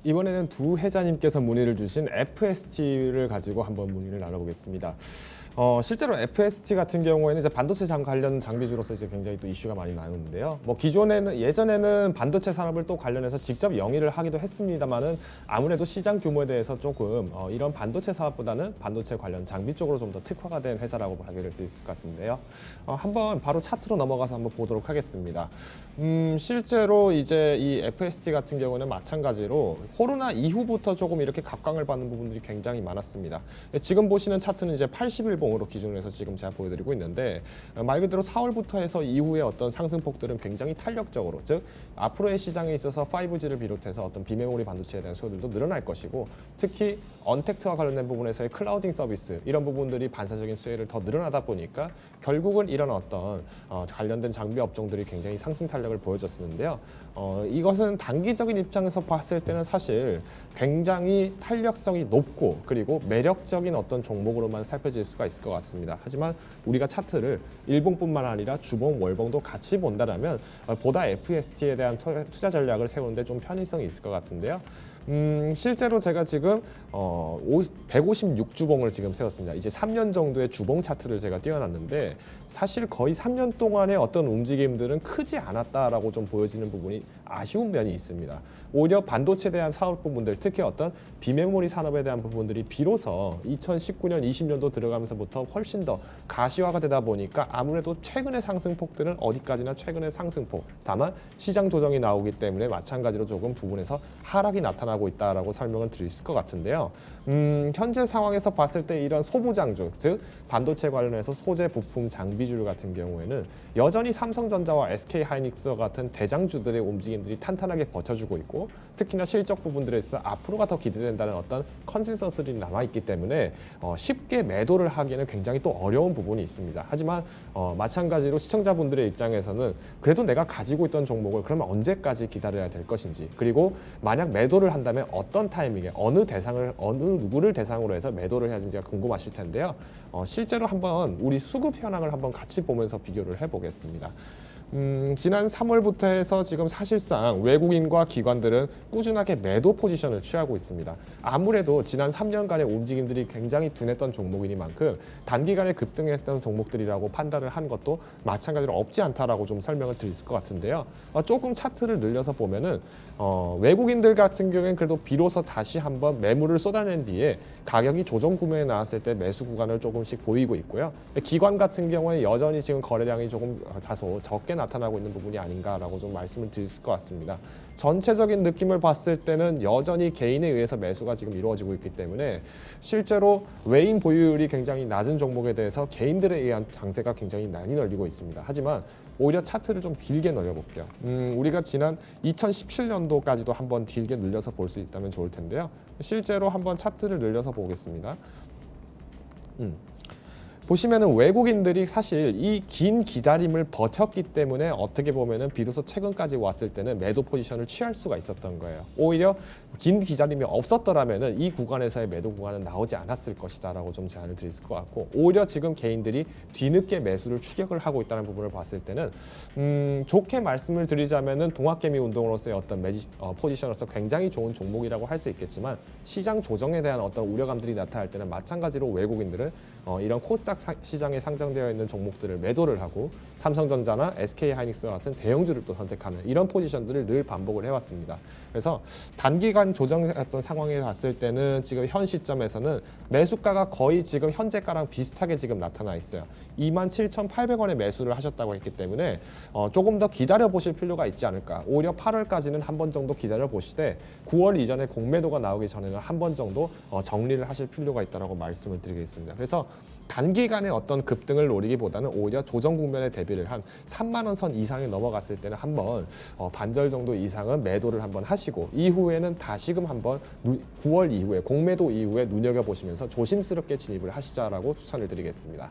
이번에는 두 회장님께서 문의를 주신 FST를 가지고 한번 문의를 나눠보겠습니다. 실제로 FST 같은 경우에는 이제 반도체 관련 장비주로서 이제 굉장히 또 이슈가 많이 나오는데요. 뭐 예전에는 반도체 산업을 또 관련해서 직접 영위를 하기도 했습니다만은 아무래도 시장 규모에 대해서 조금 이런 반도체 사업보다는 반도체 관련 장비 쪽으로 좀 더 특화가 된 회사라고 하기를 수 있을 것 같은데요. 한번 바로 차트로 넘어가서 한번 보도록 하겠습니다. 실제로 이제 이 FST 같은 경우는 마찬가지로 코로나 이후부터 조금 이렇게 각광을 받는 부분들이 굉장히 많았습니다. 지금 보시는 차트는 이제 80일봉으로 기준으로 해서 지금 제가 보여드리고 있는데 말 그대로 4월부터 해서 이후에 어떤 상승폭들은 굉장히 탄력적으로, 즉 앞으로의 시장에 있어서 5G를 비롯해서 어떤 비메모리 반도체에 대한 수요들도 늘어날 것이고, 특히 언택트와 관련된 부분에서의 클라우딩 서비스 이런 부분들이 반사적인 수혜를 더 늘어나다 보니까 결국은 이런 어떤 관련된 장비 업종들이 굉장히 상승 탄력을 보여줬었는데요. 이것은 단기적인 입장에서 봤을 때는 사실 굉장히 탄력성이 높고 그리고 매력적인 어떤 종목으로만 살펴질 수가 있을 것 같습니다. 하지만 우리가 차트를 일봉뿐만 아니라 주봉, 월봉도 같이 본다면 보다 FST에 대한 투자 전략을 세우는데 좀 편의성이 있을 것 같은데요. 실제로 제가 지금 156주봉을 지금 세웠습니다. 이제 3년 정도의 주봉 차트를 제가 띄워놨는데 사실 거의 3년 동안의 어떤 움직임들은 크지 않았다라고 좀 보여지는 부분이 아쉬운 면이 있습니다. 오히려 반도체에 대한 사업 부분들, 특히 어떤 비메모리 산업에 대한 부분들이 비로소 2019년, 20년도 들어가면서부터 훨씬 더 가시화가 되다 보니까 아무래도 최근의 상승폭들은 어디까지나 최근의 상승폭, 다만 시장 조정이 나오기 때문에 마찬가지로 조금 부분에서 하락이 나타나고 있다라고 설명을 드릴 것 같은데요. 현재 상황에서 봤을 때 이런 소부장주, 즉 반도체 관련해서 소재 부품 장비주 같은 경우에는 여전히 삼성전자와 SK하이닉스와 같은 대장주들의 움직임들이 탄탄하게 버텨주고 있고, 특히나 실적 부분들에서 앞으로가 더 기대된다는 어떤 컨센서스들이 남아있기 때문에 쉽게 매도를 하기에는 굉장히 또 어려운 부분이 있습니다. 하지만 마찬가지로 시청자분들의 입장에서는 그래도 내가 가지고 있던 종목을 그러면 언제까지 기다려야 될 것인지, 그리고 만약 매도를 한다면 어떤 타이밍에 어느 누구를 대상으로 해서 매도를 해야 되는지가 궁금하실 텐데요. 실제로 한번 우리 수급 현황을 한번 같이 보면서 비교를 해보겠습니다. 지난 3월부터 해서 지금 사실상 외국인과 기관들은 꾸준하게 매도 포지션을 취하고 있습니다. 아무래도 지난 3년간의 움직임들이 굉장히 둔했던 종목이니만큼 단기간에 급등했던 종목들이라고 판단을 한 것도 마찬가지로 없지 않다라고 좀 설명을 드릴 것 같은데요. 조금 차트를 늘려서 보면은 외국인들 같은 경우에는 그래도 비로소 다시 한번 매물을 쏟아낸 뒤에 가격이 조정 구매에 나왔을 때 매수 구간을 조금씩 보이고 있고요. 기관 같은 경우에 여전히 지금 거래량이 조금 다소 적게 나타나고 있는 부분이 아닌가라고 좀 말씀을 드릴 것 같습니다. 전체적인 느낌을 봤을 때는 여전히 개인에 의해서 매수가 지금 이루어지고 있기 때문에 실제로 외인 보유율이 굉장히 낮은 종목에 대해서 개인들에 의한 강세가 굉장히 많이 열리고 있습니다. 하지만 오히려 차트를 좀 길게 늘려볼게요. 우리가 지난 2017년도까지도 한번 길게 늘려서 볼 수 있다면 좋을 텐데요. 실제로 한번 차트를 늘려서 보겠습니다. 보시면은 외국인들이 사실 이 긴 기다림을 버텼기 때문에 어떻게 보면은 비로소 최근까지 왔을 때는 매도 포지션을 취할 수가 있었던 거예요. 오히려 긴 기다림이 없었더라면은 이 구간에서의 매도 구간은 나오지 않았을 것이다라고 좀 제안을 드릴 것 같고, 오히려 지금 개인들이 뒤늦게 매수를 추격을 하고 있다는 부분을 봤을 때는 좋게 말씀을 드리자면은 동학개미 운동으로서의 어떤 포지션으로서 굉장히 좋은 종목이라고 할 수 있겠지만, 시장 조정에 대한 어떤 우려감들이 나타날 때는 마찬가지로 외국인들은 이런 코스닥 시장에 상장되어 있는 종목들을 매도를 하고 삼성전자나 SK하이닉스와 같은 대형주를 또 선택하는 이런 포지션들을 늘 반복을 해왔습니다. 그래서 단기간 조정했던 상황에 봤을 때는 지금 현 시점에서는 매수가가 거의 지금 현재가랑 비슷하게 지금 나타나 있어요. 27,800원에 매수를 하셨다고 했기 때문에 조금 더 기다려 보실 필요가 있지 않을까. 오히려 8월까지는 한 번 정도 기다려 보시되 9월 이전에 공매도가 나오기 전에는 한 번 정도 정리를 하실 필요가 있다고 말씀을 드리겠습니다. 그래서 단기간의 어떤 급등을 노리기보다는 오히려 조정 국면에 대비를 한 3만 원 선 이상이 넘어갔을 때는 한번 반절 정도 이상은 매도를 한번 하시고, 이후에는 다시금 한번 9월 이후에 공매도 이후에 눈여겨보시면서 조심스럽게 진입을 하시자라고 추천을 드리겠습니다.